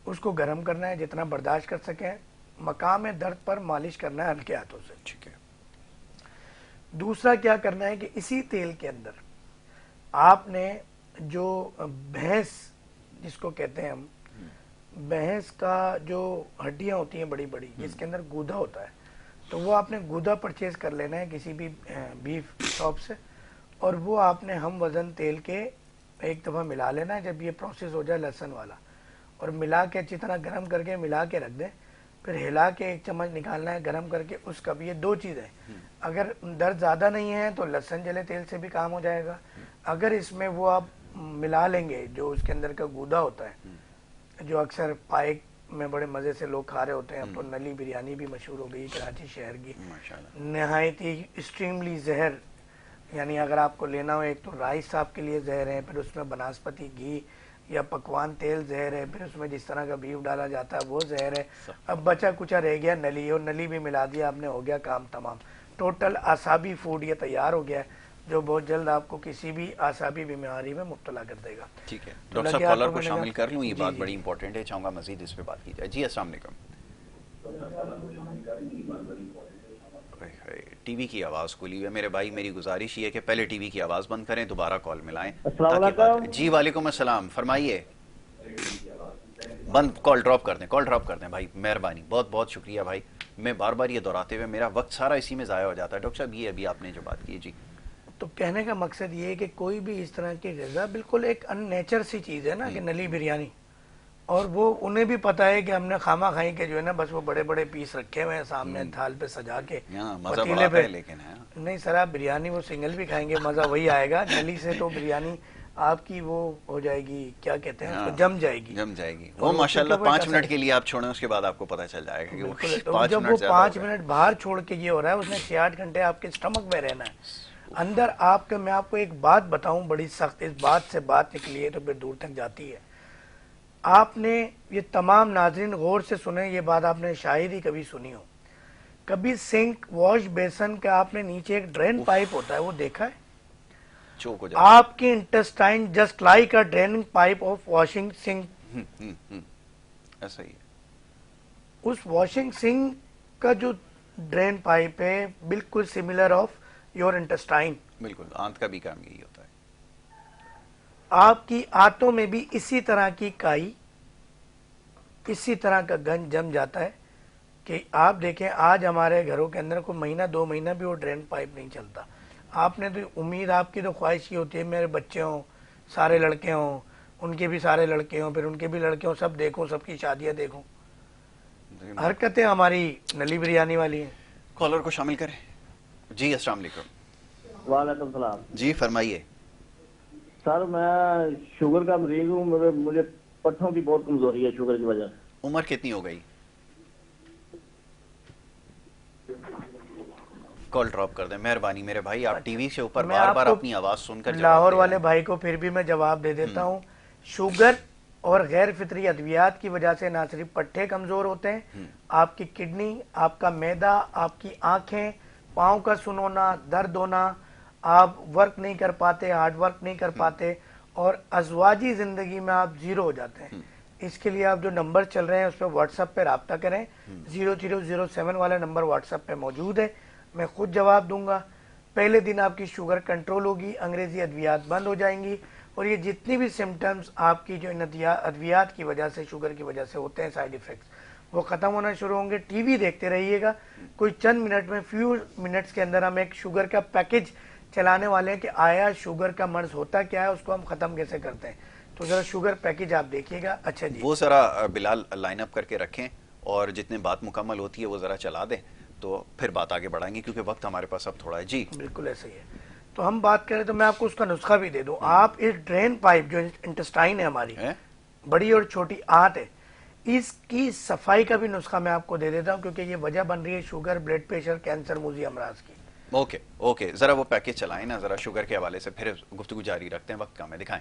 उसको गर्म करना है जितना बर्दाश्त कर सकें, मकाम दर्द पर मालिश करना है हल्के हाथों से। ठीक है। दूसरा क्या करना है कि इसी तेल के अंदर आपने जो भैंस जिसको कहते हैं हम, भैंस का जो हड्डियां होती हैं बड़ी बड़ी, जिसके अंदर गूदा होता है, तो वो आपने गूदा परचेज कर लेना है किसी भी बीफ शॉप से, और वो आपने हम वज़न तेल के एक दफ़ा मिला लेना है जब ये प्रोसेस हो जाए लहसुन वाला, और मिला के अच्छी तरह गर्म करके मिला के रख दें। फिर हिला के 1 चम्मच निकालना है गर्म करके उसका भी। ये 2 चीज़ें, अगर दर्द ज़्यादा नहीं है तो लहसुन जले तेल से भी काम हो जाएगा। अगर इसमें वो आप मिला लेंगे जो उसके अंदर का गूदा होता है, जो अक्सर पाइक में बड़े मज़े से लोग खा रहे होते हैं, अब तो नली बिरयानी भी मशहूर हो गई कराची शहर की, नहायत ही एक्सट्रीमली जहर, यानी अगर आपको लेना हो, एक तो राइस आपके लिए जहर है, फिर उसमें बनास्पति घी या पकवान तेल जहर है, फिर उसमें जिस तरह का बीफ डाला जाता है वो जहर है। अब बचा कुचा रह गया नली, और नली भी मिला दिया आपने, हो गया काम तमाम। टोटल आसाबी फूड ये तैयार हो गया है, जो बहुत जल्द आपको किसी भी आसाबी बीमारी में मुब्तला कर देगा। ठीक है डॉक्टर साहब, कॉलर को शामिल कर लूँ, ये बात बड़ी इंपॉर्टेंट है, चाहूँगा मजीद इस पे बात की जाए। जी अस्सलाम वालेकुम। टीवी की आवाज़ खुली है मेरे भाई, मेरी गुजारिश ये है कि पहले टीवी की आवाज़ बंद करें, दोबारा कॉल मिलाएं। जी वालेकुम अस्सलाम, फरमाइए। बंद, कॉल ड्रॉप कर दें, कॉल ड्रॉप कर दें भाई, मेहरबानी, बहुत बहुत शुक्रिया भाई। मैं बार बार ये दोहराते हुए मेरा वक्त सारा इसी में ज़ाया हो जाता है। डॉक्टर साहब, ये अभी आपने जो बात की, जी तो कहने का मकसद ये है कि कोई भी इस तरह की ग़िज़ा बिल्कुल एक अननेचर सी चीज़ है ना, कि नली बिरयानी, और वो उन्हें भी पता है कि हमने खामा खाई के जो है ना, बस वो बड़े बड़े पीस रखे हुए हैं सामने थाल पे सजा के पतीले पे, लेकिन है नहीं सर, आप बिरयानी वो सिंगल भी खाएंगे मज़ा वही आएगा। नली से तो बिरयानी आपकी वो हो जाएगी, क्या कहते हैं उसको, जम जाएगी। वो माशाल्लाह 5 मिनट के लिए आप छोड़ें, उसके बाद आपको पता चल जाएगा कि वो जब वो 5 मिनट बाहर छोड़ के ये हो रहा है, उसने 6-8 घंटे आपके स्टमक में रहना है अंदर आपके। मैं आपको एक बात बताऊं बड़ी सख्त, इस बात से बात निकली है तो फिर दूर तक जाती है। आपने ये तमाम नाज़रीन गौर से सुने, ये बात आपने शायद ही कभी सुनी हो, कभी सिंक वॉश बेसन का आपने नीचे एक ड्रेन पाइप होता है वो देखा है? आपकी intestine just like a draining pipe of washing sink. ऐसा ही है। उस वॉशिंग सिंक का जो ड्रेन पाइप है बिल्कुल सिमिलर ऑफ योर इंटेस्टाइन। बिल्कुल, आंत का भी काम यही होता है। आपकी आंतों में भी इसी तरह की काई, इसी तरह का गंज जम जाता है कि आप देखें आज हमारे घरों के अंदर कोई महीना 2 महीना भी वो ड्रेन पाइप नहीं चलता। आपने तो उम्मीद, आपकी तो ख्वाहिश ये होती है मेरे बच्चे हों, सारे लड़के हों, उनके भी सारे लड़के हों, फिर उनके भी लड़के हों, सब देखूं, सबकी शादियां देखूं। हरकतें हमारी नली बिरयानी वाली हैं। कॉलर को शामिल करें। जी अस्सलाम वालेकुम। वालेकुम सलाम। जी फरमाइए। सर मैं शुगर का मरीज हूँ, मुझे पट्ठों की बहुत कमजोरी है शुगर की वजह से। उम्र कितनी हो गई? कॉल ड्रॉप कर दें मेहरबानी मेरे भाई, आप टीवी से ऊपर बार बार अपनी आवाज सुनकर लाहौर वाले भाई को फिर भी मैं जवाब दे देता हूँ। शुगर और गैर फितरी अद्वियात की वजह से ना सिर्फ पट्टे कमजोर होते हैं, आपकी किडनी, आपका मैदा, आपकी आंखें, पाँव का सुनोना, दर्द होना, आप वर्क नहीं कर पाते, हार्ड वर्क नहीं कर पाते और अज़वाजी ज़िंदगी में आप ज़ीरो हो जाते हैं। इसके लिए आप जो नंबर चल रहे हैं उस पर व्हाट्सएप पे रब्ता करें। 0007 वाला नंबर व्हाट्सएप पे मौजूद है, मैं खुद जवाब दूंगा। पहले दिन आपकी शुगर कंट्रोल होगी, अंग्रेजी अद्वियात बंद हो जाएंगी और ये जितनी भी सिम्टम्स आपकी जो अद्वियात की वजह से, शुगर की वजह से होते हैं साइड इफ़ेक्ट्स, वो ख़त्म होना शुरू होंगे। टीवी देखते रहिएगा, कोई चंद मिनट में, फ्यू मिनट्स के अंदर हम एक शुगर का पैकेज चलाने वाले हैं कि आया शुगर का मर्ज होता क्या है, उसको हम ख़त्म कैसे करते हैं। तो ज़रा शुगर पैकेज आप देखिएगा। अच्छा जी, वो ज़रा बिलाल लाइन अप करके रखें और जितने बात मुकम्मल होती है वो ज़रा चला दें, तो फिर बात आगे बढ़ाएंगे क्योंकि वक्त हमारे पास अब थोड़ा है। जी बिल्कुल ऐसा ही है। तो हम बात करें तो मैं आपको उसका नुस्खा भी दे दूं। आप इस ड्रेन पाइप जो इंटेस्टाइन है हमारी बड़ी और छोटी आंत है, इसकी सफाई का भी नुस्खा मैं आपको दे देता हूं क्योंकि ये वजह बन रही है शुगर, ब्लड प्रेशर, कैंसर, मूजी अमराज की। ओके ज़रा वो पैकेज चलाएं ना, ज़रा शुगर के हवाले से फिर गुफ्तगू जारी रखते हैं, वक्त कम है, दिखाएं।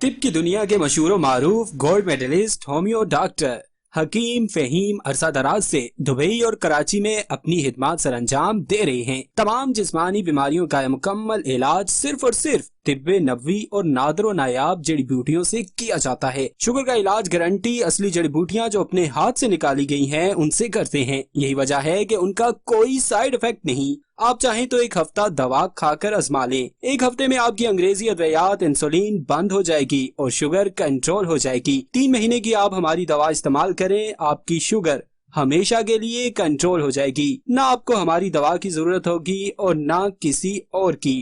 तिब की दुनिया के मशहूर मारूफ गोल्ड मेडलिस्ट होम्यो डॉक्टर हकीम फहीम अरसा दराज से दुबई और कराची में अपनी खिदमत सर अंजाम दे रहे हैं। तमाम जिस्मानी बीमारियों का मुकम्मल इलाज सिर्फ और सिर्फ तिब्बे नबवी और नादरो नायाब जड़ी बूटियों से किया जाता है। शुगर का इलाज गारंटी असली जड़ी बूटियाँ जो अपने हाथ से निकाली गई हैं उनसे करते हैं। यही वजह है कि उनका कोई साइड इफेक्ट नहीं। आप चाहें तो एक हफ्ता दवा खाकर आजमा लें। एक हफ्ते में आपकी अंग्रेजी अद्वियात, इंसुलिन बंद हो जाएगी और शुगर कंट्रोल हो जाएगी। 3 महीने की आप हमारी दवा इस्तेमाल करें, आपकी शुगर हमेशा के लिए कंट्रोल हो जाएगी। ना आपको हमारी दवा की जरूरत होगी और ना किसी और की।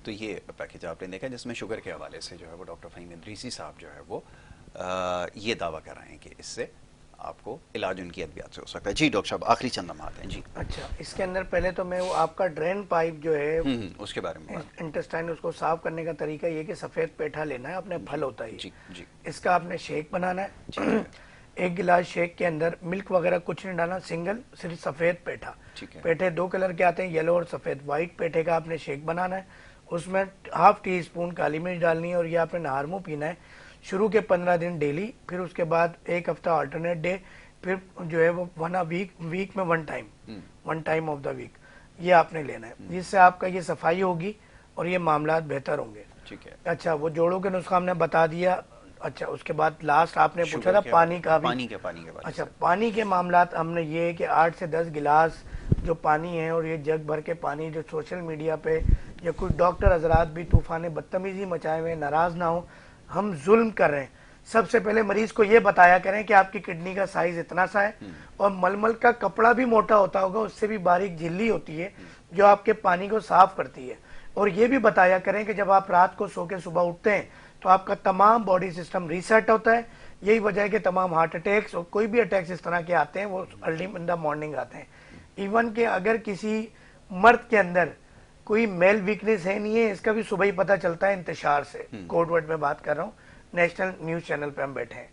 तो ये पैकेज आपने देखा जिसमें शुगर के हवाले से जो है वो डॉक्टर फ़हीम इदरीसी साहब जो है वो ये दावा कर रहे हैं कि इससे आपको इलाज उनकी अद्वियात से हो सकता है। जी डॉक्टर साहब, आखिरी चंद लम्हात हैं। जी अच्छा, इसके अंदर पहले तो मैं वो आपका ड्रेन पाइप जो है उसके बारे में इंटेस्टाइन, उसको साफ करने का तरीका ये कि सफ़ेद पेठा लेना है, अपने फल होता है। जी जी इसका आपने शेक बनाना है। 1 गिलास शेक के अंदर मिल्क वगैरह कुछ नहीं डालना, सिंगल सिर्फ सफ़ेद पेठा। पेठे 2 कलर के आते हैं, येलो और सफ़ेद। वाइट पेठे का आपने शेक बनाना है, उसमें ½ टी स्पून काली मिर्च डालनी है और ये आपने नहार मुँह पीना है। शुरू के 15 दिन डेली, फिर उसके बाद 1 हफ्ता अल्टरनेट डे, फिर जो है वो वीक में 1 टाइम ऑफ द वीक ये आपने लेना है, जिससे आपका ये सफाई होगी और ये मामलात बेहतर होंगे। ठीक है। अच्छा, वो जोड़ों के नुस्खा हमने बता दिया। अच्छा, उसके बाद लास्ट आपने पूछा था पानी का भी। पानी के बारे। अच्छा, पानी के मामलात हमने ये कि 8 से 10 गिलास जो पानी है और ये जग भर के पानी, जो सोशल मीडिया पे या कुछ डॉक्टर हजरात भी तूफान बदतमीजी मचाए हुए, नाराज ना हो, हम जुल्म कर रहे हैं। सबसे पहले मरीज को ये बताया करें कि आपकी किडनी का साइज इतना सा है और मलमल का कपड़ा भी मोटा होता होगा, उससे भी बारीक झिल्ली होती है जो आपके पानी को साफ करती है। और ये भी बताया करें कि जब आप रात को सो के सुबह उठते हैं तो आपका तमाम बॉडी सिस्टम रीसेट होता है। यही वजह है कि तमाम हार्ट अटैक्स और कोई भी अटैक्स इस तरह के आते हैं वो अर्ली इन द मॉर्निंग आते हैं। इवन के अगर किसी मर्द के अंदर कोई मेल वीकनेस है नहीं है, इसका भी सुबह ही पता चलता है इंतशार से। कोड वर्ड में बात कर रहा हूँ, नेशनल न्यूज चैनल पे हम बैठे हैं।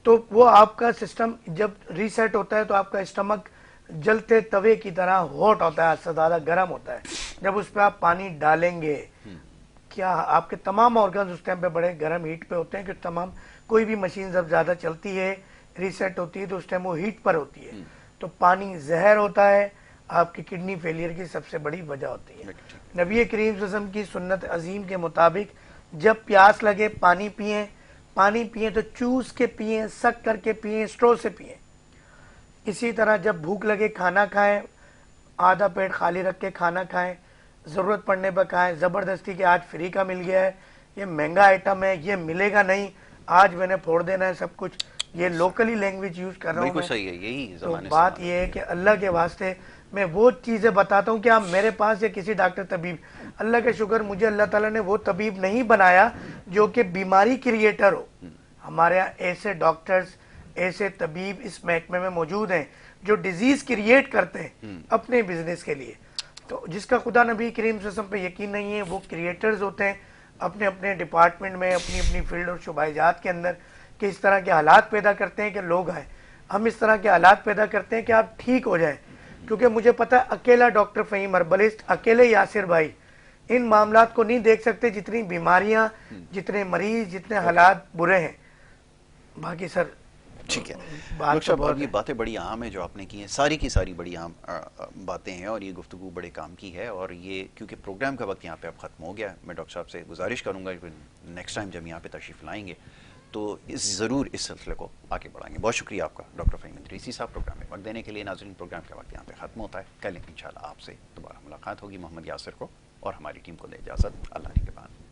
तो वो आपका सिस्टम जब रीसेट होता है तो आपका स्टमक जलते तवे की तरह हॉट होता है, ज्यादा गर्म होता है। जब उस पर आप पानी डालेंगे, क्या आपके तमाम ऑर्गन्स उस टाइम पे बड़े गर्म हीट पे होते हैं कि तमाम कोई भी मशीन जब ज्यादा चलती है, रीसेट होती है तो उस टाइम वो हीट पर होती है। तो पानी जहर होता है, आपकी किडनी फेलियर की सबसे बड़ी वजह होती है। नबी करीम सल्लल्लाहु अलैहि वसल्लम की सुन्नत अजीम के मुताबिक जब प्यास लगे पानी पिए तो चूस के पिए, सक करके पिए, स्ट्रो से पिए। इसी तरह जब भूख लगे खाना खाएं, आधा पेट खाली रख के खाना खाएं, ज़रूरत पड़ने पर खाएं। ज़बरदस्ती के आज फ्री का मिल गया है, ये महंगा आइटम है, ये मिलेगा नहीं, आज मैंने फोड़ देना है सब कुछ, ये लोकली लैंग्वेज यूज कर रहा हूँ। सही है, यही तो बात ये है कि अल्लाह के वास्ते मैं वो चीज़ें बताता हूँ कि आप मेरे पास या किसी डॉक्टर तबीब, अल्लाह का शुक्र मुझे अल्लाह ताला ने वो तबीब नहीं बनाया जो कि बीमारी क्रिएटर हो। हमारे यहाँ ऐसे डॉक्टर्स, ऐसे तबीब इस महकमे में मौजूद हैं जो डिजीज क्रिएट करते हैं अपने बिजनेस के लिए। तो जिसका खुदा नबी करीम सल्लल्लाहु अलैहि वसल्लम पे यकीन नहीं है, वो क्रिएटर्स होते हैं अपने अपने डिपार्टमेंट में, अपनी अपनी फील्ड और शुबाइजात के अंदर, कि इस तरह के हालात पैदा करते हैं कि लोग आए। हम इस तरह के हालात पैदा करते हैं कि आप ठीक हो जाएं, क्योंकि मुझे पता है अकेला डॉक्टर फ़हीम हर्बलिस्ट, अकेले यासिर भाई इन मामलात को नहीं देख सकते, जितनी बीमारियां, जितने मरीज, जितने हालात बुरे हैं। बाकी सर ठीक है बात डॉक्टर साहब, बहुत अब ये है। बातें बड़ी अहम है जो आपने की हैं, सारी की सारी बड़ी अहम बातें हैं, और ये गुफ्तगू बड़े काम की है। और ये क्योंकि प्रोग्राम का वक्त यहाँ पे अब ख़त्म हो गया है, मैं डॉक्टर साहब से गुजारिश करूँगा कि नेक्स्ट टाइम जब यहाँ पे तशरीफ़ लाएंगे तो ज़रूर इस सिलसिले को आगे बढ़ाएंगे। बहुत शुक्रिया आपका डॉक्टर फ़हीम इदरीसी साहब प्रोग्राम में वक्त देने के लिए। नाज़रीन, प्रोग्राम का वक्त यहाँ पे ख़त्म होता है। कल इंशाल्लाह आपसे दोबारा मुलाकात होगी। मोहम्मद यासिर को और हमारी टीम को दे इजाज़त। अल्लाह के बाद।